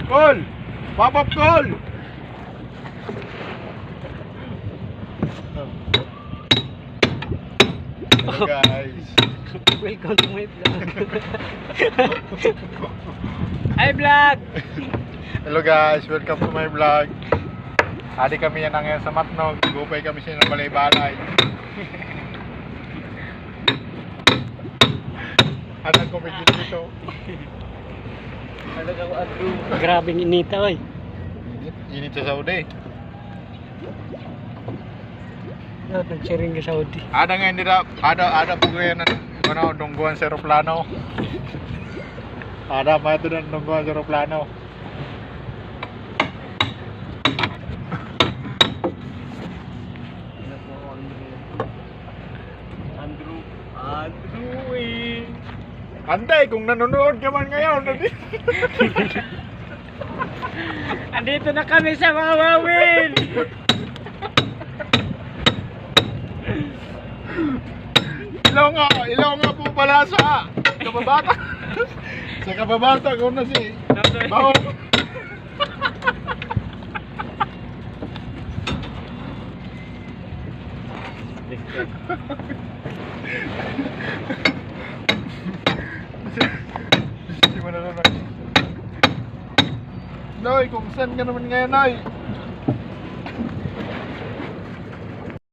Call! Pop-up call! Hello guys. Welcome to my vlog. Hi vlog! Hello guys, welcome to my vlog. Adi kami yan ngayon sa Matnog. Gupay kami siya ng balay-balay. Anong kumigil dito? Grabing inita oy. Init sa Saudi. Nag-sharing ka Saudi. Ada nga hindi na, ada po ngayon na nungguan sa aeroplano. Ada pa ito na nungguan sa aeroplano. Andrew eh. Antay, kung nanonood ka man ngayon. Andito na kami sa mga wawin. Ilaw nga po pala sa kababata. Sa kababata ko na si Bawal. Noy, kung saan ka naman ngayon, Noy?